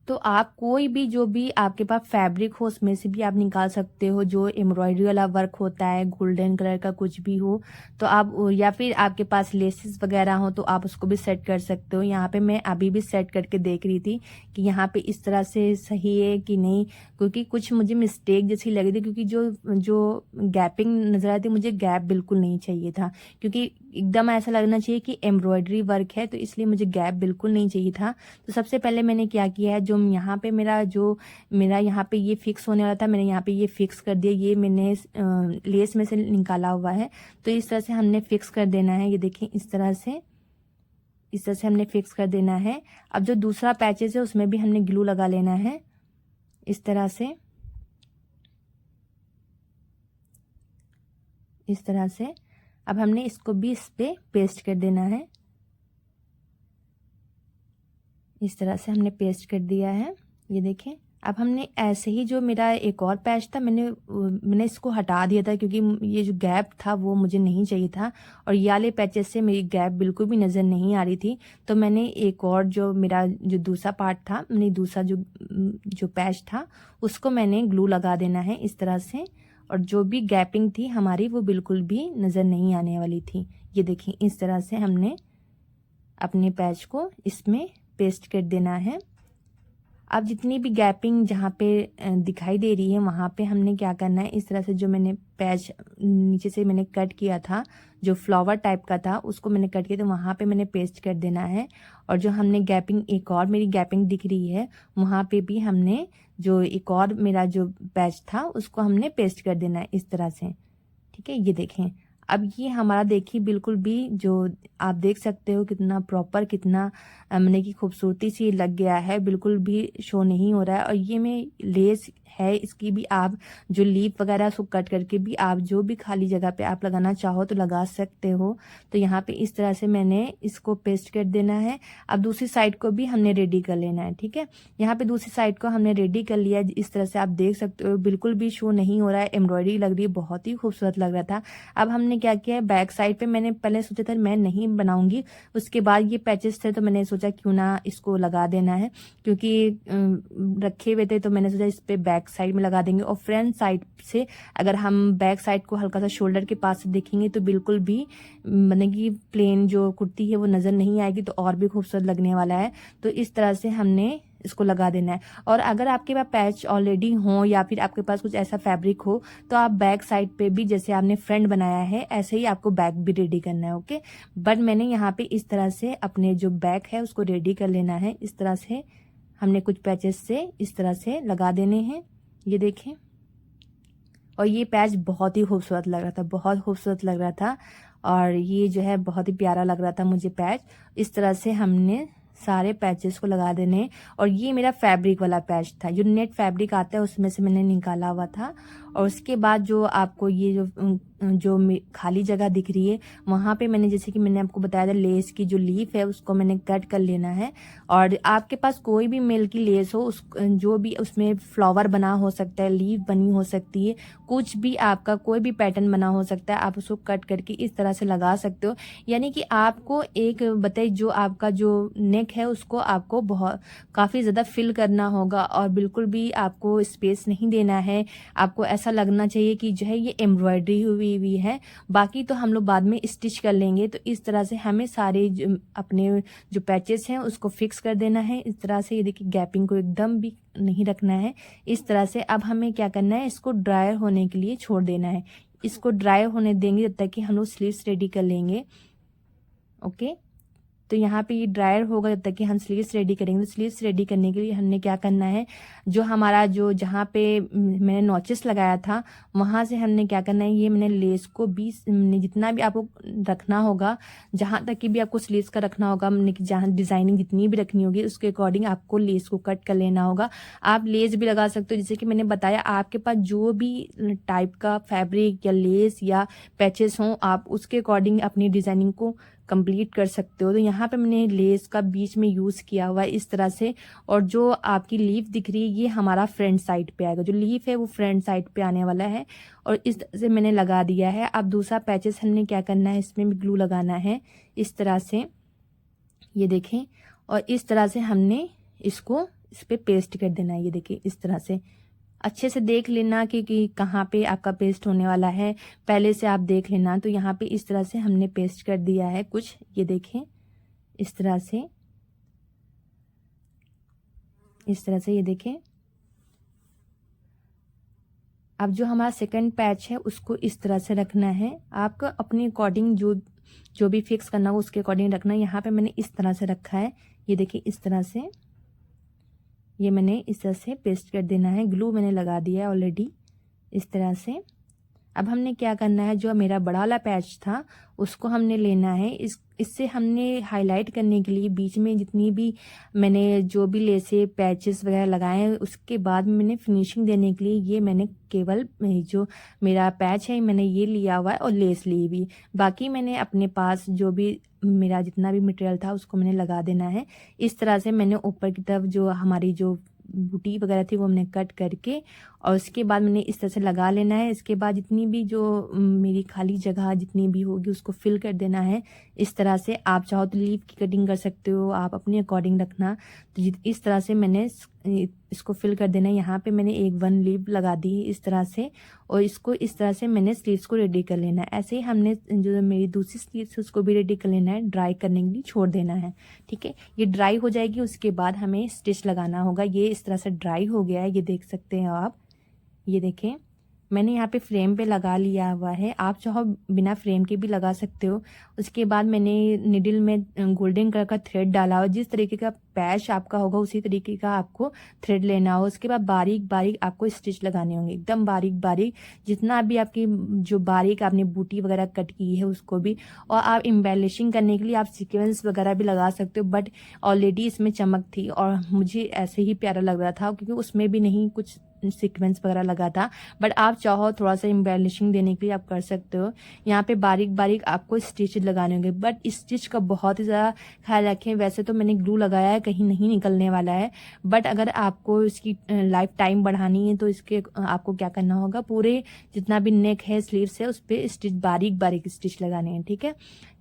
तो आप कोई भी जो भी आपके पास फैब्रिक हो उसमें से भी आप निकाल सकते हो, जो एम्ब्रॉयडरी वाला वर्क होता है, गोल्डन कलर का कुछ भी हो तो आप, या फिर आपके पास लेसेस वगैरह हो तो आप उसको भी सेट कर सकते हो। यहाँ पे मैं अभी भी सेट करके देख रही थी कि यहाँ पे इस तरह से सही है कि नहीं, क्योंकि कुछ मुझे मिस्टेक जैसी लगी थी, क्योंकि जो जो गैपिंग नजर आई थी, मुझे गैप बिल्कुल नहीं चाहिए था, क्योंकि एकदम ऐसा लगना चाहिए कि एम्ब्रॉयडरी वर्क है, तो इसलिए मुझे गैप बिल्कुल नहीं चाहिए था। तो सबसे पहले मैंने क्या किया है, जो यहाँ पे मेरा यहाँ पे ये फिक्स होने वाला था, मैंने यहाँ पे ये फिक्स कर दिया। ये मैंने लेस में से निकाला हुआ है, तो इस तरह से हमने फिक्स कर देना है। ये देखिए इस तरह से हमने फिक्स कर देना है। अब जो दूसरा पैचेस है उसमें भी हमने ग्लू लगा लेना है इस तरह से, इस तरह से। अब हमने इसको भी इस पे पेस्ट कर देना है। इस तरह से हमने पेस्ट कर दिया है। ये देखें, अब हमने ऐसे ही, जो मेरा एक और पैच था मैंने इसको हटा दिया था, क्योंकि ये जो गैप था वो मुझे नहीं चाहिए था, और ये वाले पैचेस से मेरी गैप बिल्कुल भी नज़र नहीं आ रही थी। तो मैंने एक और जो मेरा जो दूसरा पार्ट था, मैंने दूसरा जो पैच था उसको मैंने ग्लू लगा देना है इस तरह से, और जो भी गैपिंग थी हमारी वो बिल्कुल भी नज़र नहीं आने वाली थी। ये देखिए इस तरह से हमने अपने पैच को इसमें पेस्ट कर देना है। अब जितनी भी गैपिंग जहाँ पे दिखाई दे रही है वहाँ पे हमने क्या करना है, इस तरह से जो मैंने पैच नीचे से मैंने कट किया था, जो फ्लावर टाइप का था उसको मैंने कट किया, तो वहाँ पे मैंने पेस्ट कर देना है। और जो हमने गैपिंग, एक और मेरी गैपिंग दिख रही है, वहाँ पे भी हमने जो एक और मेरा जो पैच था उसको हमने पेस्ट कर देना है इस तरह से। ठीक है, ये देखें, अब ये हमारा देखिए बिल्कुल भी, जो आप देख सकते हो कितना प्रॉपर, कितना मैंने की खूबसूरती सी लग गया है, बिल्कुल भी शो नहीं हो रहा है। और ये में लेस है, इसकी भी आप जो लीफ वगैरह उसको कट करके भी आप जो भी खाली जगह पे आप लगाना चाहो तो लगा सकते हो। तो यहाँ पे इस तरह से मैंने इसको पेस्ट कर देना है। अब दूसरी साइड को भी हमने रेडी कर लेना है। ठीक है, यहाँ पे दूसरी साइड को हमने रेडी कर लिया। इस तरह से आप देख सकते हो बिल्कुल भी शो नहीं हो रहा है, एम्ब्रॉयडरी लग रही है, बहुत ही खूबसूरत लग रहा था। अब हमने क्या किया है, बैक साइड पे मैंने पहले सोचा था मैं नहीं बनाऊंगी, उसके बाद ये पैचेस थे तो मैंने सोचा क्यों ना इसको लगा देना है, क्योंकि रखे हुए थे, तो मैंने सोचा इस पे बैक साइड में लगा देंगे। और फ्रंट साइड से अगर हम बैक साइड को हल्का सा शोल्डर के पास से देखेंगे तो बिल्कुल भी मतलब कि प्लेन जो कुर्ती है वो नजर नहीं आएगी, तो और भी खूबसूरत लगने वाला है। तो इस तरह से हमने इसको लगा देना है। और अगर आपके पास पैच ऑलरेडी हो या फिर आपके पास कुछ ऐसा फैब्रिक हो तो आप बैक साइड पे भी, जैसे आपने फ्रंट बनाया है ऐसे ही आपको बैक भी रेडी करना है। ओके, बट मैंने यहाँ पे इस तरह से अपने जो बैक है उसको रेडी कर लेना है। इस तरह से हमने कुछ पैचेस से इस तरह से लगा देने हैं, ये देखें। और ये पैच बहुत ही खूबसूरत लग रहा था, बहुत खूबसूरत लग रहा था। और ये जो है बहुत ही प्यारा लग रहा था मुझे पैच। इस तरह से हमने सारे पैचेस को लगा देने। और ये मेरा फैब्रिक वाला पैच था, जो नेट फैब्रिक आता है उसमें से मैंने निकाला हुआ था। और उसके बाद जो आपको ये जो खाली जगह दिख रही है, वहाँ पे मैंने, जैसे कि मैंने आपको बताया था, लेस की जो लीफ है उसको मैंने कट कर लेना है। और आपके पास कोई भी मेल की लेस हो, उस जो भी उसमें फ्लावर बना हो सकता है, लीफ बनी हो सकती है, कुछ भी आपका कोई भी पैटर्न बना हो सकता है, आप उसको कट करके इस तरह से लगा सकते हो। यानी कि आपको एक बताइए, जो आपका जो नेक है उसको आपको बहुत काफ़ी ज़्यादा फिल करना होगा और बिल्कुल भी आपको स्पेस नहीं देना है। आपको ऐसा लगना चाहिए कि जो है ये एम्ब्रॉयडरी हुई हुई है। बाकी तो हम लोग बाद में स्टिच कर लेंगे। तो इस तरह से हमें सारे अपने जो पैचेस हैं उसको फिक्स कर देना है। इस तरह से ये देखिए, गैपिंग को एकदम भी नहीं रखना है। इस तरह से अब हमें क्या करना है, इसको ड्रायर होने के लिए छोड़ देना है। इसको ड्राई होने देंगे जब तक कि हम लोग स्लीव्स रेडी कर लेंगे। ओके, तो यहाँ पे ये ड्रायर होगा जब तक कि हम स्लीव्स रेडी करेंगे। तो स्लीव्स रेडी करने के लिए हमने क्या करना है, जो हमारा जो जहाँ पे मैंने नॉचेस लगाया था वहाँ से हमने क्या करना है, ये मैंने लेस को 20 जितना भी आपको रखना होगा, जहाँ तक कि भी आपको स्लीव्स का रखना होगा, जहाँ डिज़ाइनिंग जितनी भी रखनी होगी उसके अकॉर्डिंग आपको लेस को कट कर लेना होगा। आप लेस भी लगा सकते हो, जैसे कि मैंने बताया, आपके पास जो भी टाइप का फैब्रिक या लेस या पैचेस हों, आप उसके अकॉर्डिंग अपनी डिज़ाइनिंग को कंप्लीट कर सकते हो। तो यहाँ पे मैंने लेस का बीच में यूज़ किया हुआ है इस तरह से। और जो आपकी लीफ दिख रही है ये हमारा फ्रंट साइड पे आएगा, जो लीफ है वो फ्रंट साइड पे आने वाला है। और इस तरह से मैंने लगा दिया है। अब दूसरा पैचेस हमने क्या करना है, इसमें भी ग्लू लगाना है इस तरह से, ये देखें। और इस तरह से हमने इसको इस पर पेस्ट कर देना है। ये देखिए, इस तरह से अच्छे से देख लेना कि कहाँ पे आपका पेस्ट होने वाला है, पहले से आप देख लेना। तो यहाँ पे इस तरह से हमने पेस्ट कर दिया है कुछ, ये देखें, इस तरह से, इस तरह से, ये देखें। अब जो हमारा सेकंड पैच है उसको इस तरह से रखना है। आपको अपने अकॉर्डिंग जो भी फिक्स करना हो उसके अकॉर्डिंग रखना है। यहाँ पे मैंने इस तरह से रखा है, ये देखिए, इस तरह से ये मैंने इस तरह से पेस्ट कर देना है। ग्लू मैंने लगा दिया है ऑलरेडी इस तरह से। अब हमने क्या करना है, जो मेरा बड़ा वाला पैच था उसको हमने लेना है। इससे हमने हाईलाइट करने के लिए बीच में जितनी भी मैंने जो भी लेसे पैचेस वगैरह लगाए हैं, उसके बाद मैंने फिनिशिंग देने के लिए ये मैंने केवल जो मेरा पैच है मैंने ये लिया हुआ है और लेस ली भी। बाकी मैंने अपने पास जो भी मेरा जितना भी मटेरियल था उसको मैंने लगा देना है। इस तरह से मैंने ऊपर की तरफ जो हमारी जो बूटी वगैरह थी वो हमने कट करके और उसके बाद मैंने इस तरह से लगा लेना है। इसके बाद जितनी भी जो मेरी खाली जगह जितनी भी होगी उसको फिल कर देना है इस तरह से। आप चाहो तो लीफ की कटिंग कर सकते हो, आप अपने अकॉर्डिंग रखना। तो इस तरह से मैंने इसको फिल कर देना है। यहाँ पे मैंने एक 1 लीफ लगा दी है इस तरह से, और इसको इस तरह से मैंने स्लीव्स को रेडी कर लेना है। ऐसे ही हमने जो मेरी दूसरी स्लीव्स है उसको भी रेडी कर लेना है, ड्राई करने के लिए छोड़ देना है। ठीक है, ये ड्राई हो जाएगी, उसके बाद हमें स्टिच लगाना होगा। ये इस तरह से ड्राई हो गया है, ये देख सकते हैं आप, ये देखें मैंने यहाँ पे फ्रेम पे लगा लिया हुआ है। आप चाहो बिना फ्रेम के भी लगा सकते हो। उसके बाद मैंने निडल में गोल्डन कलर का थ्रेड डाला और जिस तरीके का पैच आपका होगा उसी तरीके का आपको थ्रेड लेना हो। उसके बाद बारीक बारीक आपको स्टिच लगाने होंगे, एकदम बारीक बारीक, जितना भी आपकी जो बारीक आपने बूटी वगैरह कट की है उसको भी। और आप एम्बेलिशिंग करने के लिए आप सीक्वेंस वगैरह भी लगा सकते हो, बट ऑलरेडी इसमें चमक थी और मुझे ऐसे ही प्यारा लग रहा था क्योंकि उसमें भी नहीं कुछ सीक्वेंस वगैरह लगा था। बट आप चाहो थोड़ा सा एम्बेलिशिंग देने के लिए आप कर सकते हो। यहाँ पे बारीक बारीक आपको स्टिच लगाने होंगे, बट स्टिच का बहुत ही ज़्यादा ख्याल रखें। वैसे तो मैंने ग्लू लगाया है, कहीं नहीं निकलने वाला है, बट अगर आपको इसकी लाइफ टाइम बढ़ानी है तो इसके आपको क्या करना होगा, पूरे जितना भी नेक है स्लीव्स है उस पर स्टिच बारीक बारीक स्टिच लगाने हैं। ठीक है,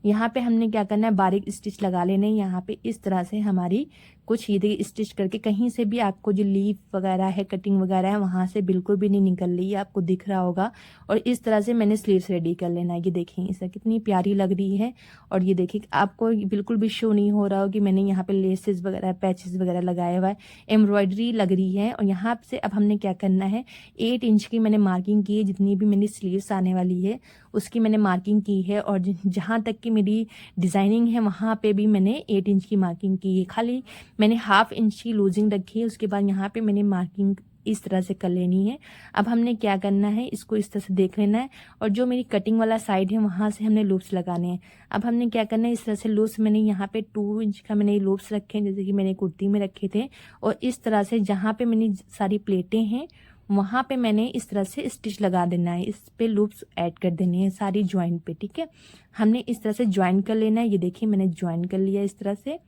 यहाँ पे हमने क्या करना है, बारीक स्टिच लगा लेने। यहाँ पे इस तरह से हमारी कुछ ये देखिए स्टिच करके कहीं से भी आपको जो लीफ वगैरह है, कटिंग वगैरह है, वहां से बिल्कुल भी नहीं निकल रही है, आपको दिख रहा होगा। और इस तरह से मैंने स्लीव्स रेडी कर लेना है। ये देखें इससे कितनी प्यारी लग रही है। और ये देखिए आपको बिल्कुल भी शो नहीं हो रहा हो कि मैंने यहाँ पे लेसेस वगैरह पैचेस वगैरह लगाया हुआ है, एम्ब्रॉयडरी लग रही है। और यहाँ से अब हमने क्या करना है, 8 इंच की मैंने मार्किंग की है, जितनी भी मेरी स्लीव्स आने वाली है उसकी मैंने मार्किंग की है। और जहाँ तक की मेरी डिज़ाइनिंग है वहाँ पे भी मैंने 8 इंच की मार्किंग की है। खाली मैंने 1/2 इंच की लूजिंग रखी है। उसके बाद यहाँ पे मैंने मार्किंग इस तरह से कर लेनी है। अब हमने क्या करना है, इसको इस तरह से देख लेना है और जो मेरी कटिंग वाला साइड है वहाँ से हमने लूप्स लगाने हैं। अब हमने क्या करना है, इस तरह से लूप्स मैंने यहाँ पे 2 इंच का मैंने लूप्स रखे हैं, जैसे कि मैंने कुर्ती में रखे थे। और इस तरह से जहाँ पे मैंने सारी प्लेटें हैं वहाँ पे मैंने इस तरह से स्टिच लगा देना है, इस पे लूप्स ऐड कर देने हैं सारी ज्वाइंट पे। ठीक है, हमने इस तरह से ज्वाइन कर लेना है। ये देखिए मैंने ज्वाइन कर लिया इस तरह से,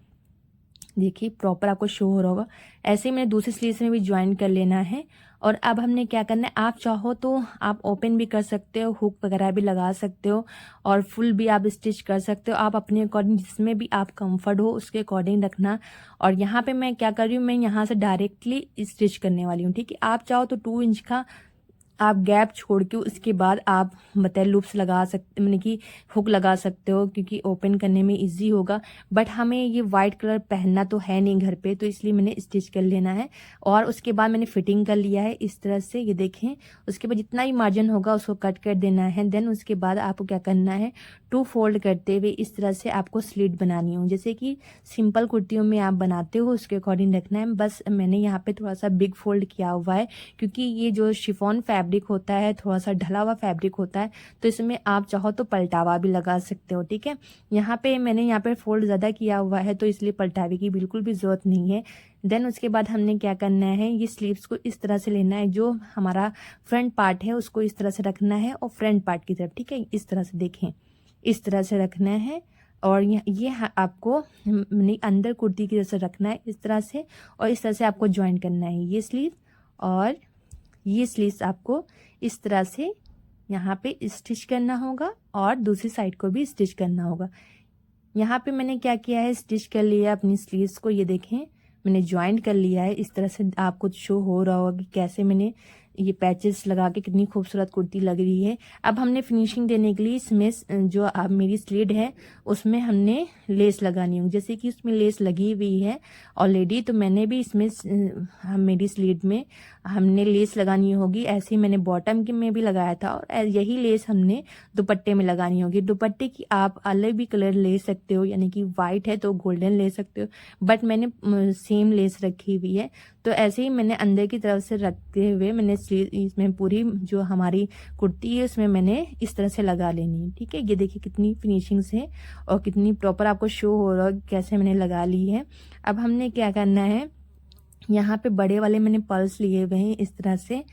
देखिए प्रॉपर आपको शो हो रहा होगा। ऐसे ही मैंने दूसरी स्लीव्स में भी ज्वाइन कर लेना है। और अब हमने क्या करना है, आप चाहो तो आप ओपन भी कर सकते हो, हुक वगैरह भी लगा सकते हो और फुल भी आप स्टिच कर सकते हो। आप अपने अकॉर्डिंग जिसमें भी आप कंफर्ट हो उसके अकॉर्डिंग रखना। और यहाँ पे मैं क्या कर रही हूँ, मैं यहाँ से डायरेक्टली स्टिच करने वाली हूँ। ठीक है, आप चाहो तो 2 इंच का आप गैप छोड़ के उसके बाद आप मतलब लूप्स लगा सकते, मतलब कि हुक लगा सकते हो, क्योंकि ओपन करने में इजी होगा। बट हमें ये वाइट कलर पहनना तो है नहीं घर पे, तो इसलिए मैंने स्टिच कर लेना है। और उसके बाद मैंने फिटिंग कर लिया है इस तरह से, ये देखें। उसके बाद जितना ही मार्जिन होगा उसको कट कर देना है। देन उसके बाद आपको क्या करना है, 2 फोल्ड करते हुए इस तरह से आपको स्लिट बनानी हो, जैसे कि सिंपल कुर्तियों में आप बनाते हो उसके अकॉर्डिंग रखना है। बस मैंने यहाँ पे थोड़ा सा बिग फोल्ड किया हुआ है, क्योंकि ये जो शिफॉन फैब्रिक होता है थोड़ा सा ढला हुआ फैब्रिक होता है, तो इसमें आप चाहो तो पलटावा भी लगा सकते हो। ठीक है, यहाँ पे मैंने यहाँ पे फोल्ड ज़्यादा किया हुआ है, तो इसलिए पलटावे की बिल्कुल भी ज़रूरत नहीं है। देन उसके बाद हमने क्या करना है, ये स्लीव्स को इस तरह से लेना है, जो हमारा फ्रंट पार्ट है उसको इस तरह से रखना है और फ्रंट पार्ट की तरफ, ठीक है, इस तरह से देखें, इस तरह से रखना है। और ये आपको अंदर कुर्ती की तरह से रखना है इस तरह से, और इस तरह से आपको ज्वाइन करना है ये स्लीव और ये स्लीव्स आपको इस तरह से यहाँ पे स्टिच करना होगा और दूसरी साइड को भी स्टिच करना होगा। यहाँ पे मैंने क्या किया है, स्टिच कर लिया अपनी स्लीव्स को, ये देखें मैंने ज्वाइन कर लिया है इस तरह से। आपको शो हो रहा होगा कि कैसे मैंने ये पैचेस लगा के कितनी खूबसूरत कुर्ती लग रही है। अब हमने फिनिशिंग देने के लिए इसमें जो आप मेरी स्लीड है उसमें हमने लेस लगानी होगी, जैसे कि उसमें लेस लगी हुई है ऑलरेडी, तो मैंने भी इसमें मेरी स्लीड में हमने लेस लगानी होगी। ऐसे ही मैंने बॉटम के में भी लगाया था और यही लेस हमने दुपट्टे में लगानी होगी। दुपट्टे की आप अलग भी कलर ले सकते हो, यानी कि वाइट है तो गोल्डन ले सकते हो, बट मैंने सेम लेस रखी हुई है। तो ऐसे ही मैंने अंदर की तरफ से रखते हुए मैंने इसमें पूरी जो हमारी कुर्ती है उसमें मैंने इस तरह से लगा लेनी है। ठीक है, ये देखिए कितनी फिनिशिंग से और कितनी प्रॉपर आपको शो हो रहा है कैसे मैंने लगा ली है। अब हमने क्या करना है, यहाँ पे बड़े वाले मैंने पर्ल्स लिए हुए हैं इस तरह से।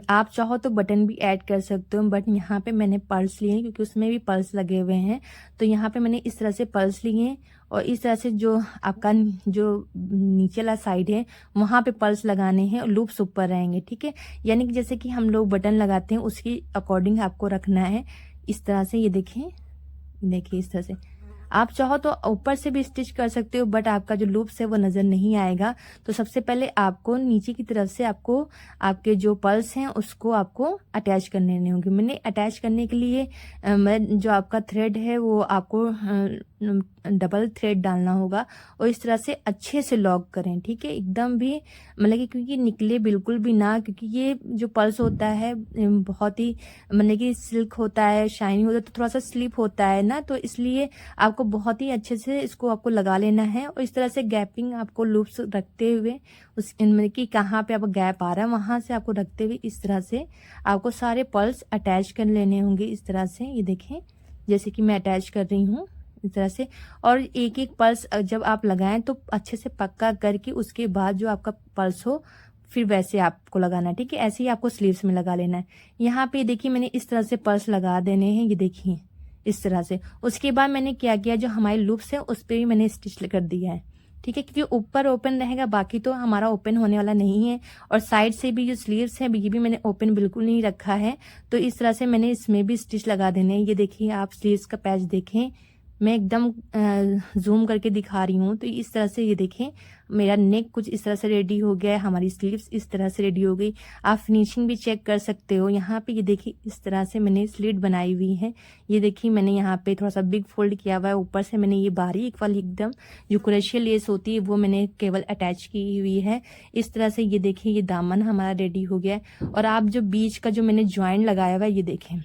आप चाहो तो बटन भी ऐड कर सकते हो, बट यहाँ पे मैंने पर्ल्स लिए हैं क्योंकि उसमें भी पर्ल्स लगे हुए हैं। तो यहाँ पे मैंने इस तरह से पर्ल्स लिए हैं और इस तरह से जो आपका जो नीचे वाला साइड है वहाँ पे पर्ल्स लगाने हैं और लूप्स ऊपर रहेंगे। ठीक है, यानी कि जैसे कि हम लोग बटन लगाते हैं उसकी अकॉर्डिंग आपको रखना है इस तरह से। ये देखिए इस तरह से आप चाहो तो ऊपर से भी स्टिच कर सकते हो, बट आपका जो लूप्स है वो नज़र नहीं आएगा। तो सबसे पहले आपको नीचे की तरफ से आपको आपके जो पर्ल्स हैं उसको आपको अटैच करने होंगे। मैंने अटैच करने के लिए जो आपका थ्रेड है वो आपको डबल थ्रेड डालना होगा और इस तरह से अच्छे से लॉक करें। ठीक है, एकदम भी मतलब कि क्योंकि निकले बिल्कुल भी ना, क्योंकि ये जो पर्स होता है बहुत ही मतलब कि सिल्क होता है, शाइनी होता है, तो थोड़ा सा स्लिप होता है ना, तो इसलिए आपको बहुत ही अच्छे से इसको आपको लगा लेना है। और इस तरह से गैपिंग आपको लूप्स रखते हुए उस मतलब कि कहाँ पे आपको गैप आ रहा है वहाँ से आपको रखते हुए इस तरह से आपको सारे पर्ल्स अटैच कर लेने होंगे इस तरह से। ये देखें जैसे कि मैं अटैच कर रही हूँ इस तरह से। और एक एक पर्स जब आप लगाएं तो अच्छे से पक्का करके उसके बाद जो आपका पर्स हो फिर वैसे आपको लगाना है। ठीक है, ऐसे ही आपको स्लीव्स में लगा लेना है। यहाँ पे देखिए मैंने इस तरह से पर्स लगा देने हैं, ये देखिए इस तरह से। उसके बाद मैंने क्या किया, जो हमारे लूप्स है उस पर भी मैंने स्टिच कर दिया है। ठीक है, क्योंकि ऊपर ओपन रहेगा, बाकी तो हमारा ओपन होने वाला नहीं है। और साइड से भी जो स्लीव्स है ये भी मैंने ओपन बिल्कुल नहीं रखा है, तो इस तरह से मैंने इसमें भी स्टिच लगा देने हैं। ये देखिए आप स्लीव्स का पैच देखें, मैं एकदम जूम करके दिखा रही हूँ। तो इस तरह से ये देखें मेरा नेक कुछ इस तरह से रेडी हो गया है, हमारी स्लीव्स इस तरह से रेडी हो गई। आप फिनिशिंग भी चेक कर सकते हो। यहाँ पे ये देखिए इस तरह से मैंने स्लिट बनाई हुई है। ये देखिए मैंने यहाँ पे थोड़ा सा बिग फोल्ड किया हुआ है, ऊपर से मैंने ये बारीक वाली एकदम जो क्रोशिया लेस होती है वो मैंने केवल अटैच की हुई है इस तरह से। ये देखिए ये दामन हमारा रेडी हो गया है। और आप जो बीच का जो मैंने ज्वाइन लगाया हुआ है ये देखें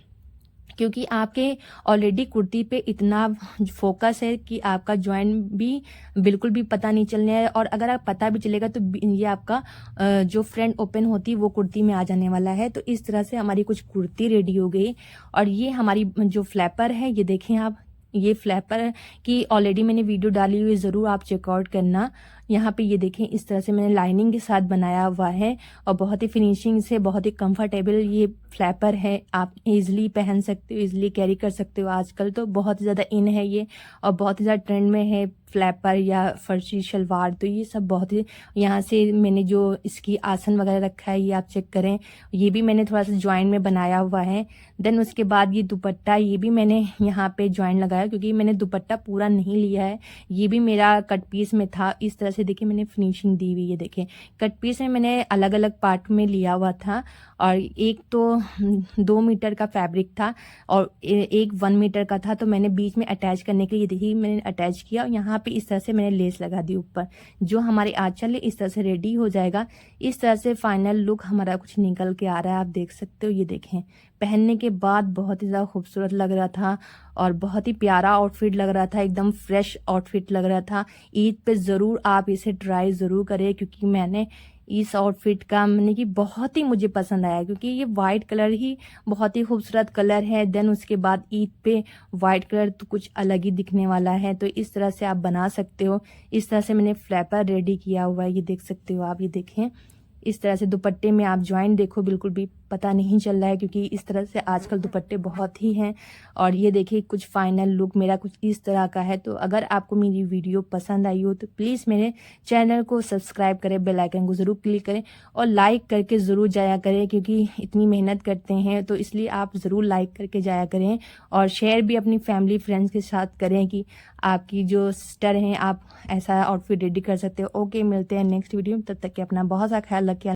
क्योंकि आपके ऑलरेडी कुर्ती पे इतना फोकस है कि आपका जॉइंट भी बिल्कुल भी पता नहीं चलने है, और अगर आप पता भी चलेगा तो ये आपका जो फ्रंट ओपन होती है वो कुर्ती में आ जाने वाला है। तो इस तरह से हमारी कुछ कुर्ती रेडी हो गई। और ये हमारी जो फ्लैपर है, ये देखें आप, ये फ्लैपर की ऑलरेडी मैंने वीडियो डाली हुई है, ज़रूर आप चेकआउट करना। यहाँ पे ये देखें, इस तरह से मैंने लाइनिंग के साथ बनाया हुआ है और बहुत ही फिनिशिंग से, बहुत ही कंफर्टेबल ये फ्लैपर है। आप इजीली पहन सकते हो, इजीली कैरी कर सकते हो। आजकल तो बहुत ज़्यादा इन है ये, और बहुत ही ज़्यादा ट्रेंड में है फ्लैपर या फर्शी शलवार। तो ये सब बहुत ही, यहाँ से मैंने जो इसकी आसन वगैरह रखा है ये आप चेक करें, ये भी मैंने थोड़ा सा जॉइंट में बनाया हुआ है। देन उसके बाद ये दुपट्टा, ये भी मैंने यहाँ पे जॉइंट लगाया, क्योंकि मैंने दुपट्टा पूरा नहीं लिया है, ये भी मेरा कट पीस में था। इस तरह से देखिए मैंने फिनिशिंग दी हुई है। देखें, कट पीस में मैंने अलग अलग पार्ट में लिया हुआ था, और एक तो 2 मीटर का फैब्रिक था और एक 1 मीटर का था। तो मैंने बीच में अटैच करने के लिए, देखिए मैंने अटैच किया, और यहाँ पे इस तरह से मैंने लेस लगा दी ऊपर। जो हमारे आंचल है इस तरह से रेडी हो जाएगा। इस तरह से फाइनल लुक हमारा कुछ निकल के आ रहा है, आप देख सकते हो। ये देखें, पहनने के बाद बहुत ही ज़्यादा खूबसूरत लग रहा था और बहुत ही प्यारा आउटफिट लग रहा था, एकदम फ्रेश आउटफिट लग रहा था। ईद पे ज़रूर आप इसे ट्राई ज़रूर करें, क्योंकि मैंने इस आउटफिट का मैंने कि बहुत ही मुझे पसंद आया, क्योंकि ये वाइट कलर ही बहुत ही खूबसूरत कलर है। देन उसके बाद ईद पे वाइट कलर तो कुछ अलग ही दिखने वाला है। तो इस तरह से आप बना सकते हो। इस तरह से मैंने फ्लैपर रेडी किया हुआ है, ये देख सकते हो आप। ये देखें, इस तरह से दुपट्टे में आप जॉइंट देखो, बिल्कुल भी पता नहीं चल रहा है, क्योंकि इस तरह से आजकल दुपट्टे बहुत ही हैं। और ये देखिए, कुछ फाइनल लुक मेरा कुछ इस तरह का है। तो अगर आपको मेरी वीडियो पसंद आई हो तो प्लीज़ मेरे चैनल को सब्सक्राइब करें, बेल आइकन को ज़रूर क्लिक करें और लाइक करके ज़रूर जाया करें, क्योंकि इतनी मेहनत करते हैं तो इसलिए आप ज़रूर लाइक करके जाया करें। और शेयर भी अपनी फैमिली फ्रेंड्स के साथ करें कि आपकी जो सिस्टर हैं, आप ऐसा आउटफिट रेडी कर सकते हो। ओके, मिलते हैं नेक्स्ट वीडियो में, तब तक के अपना बहुत सा ख्याल रखें।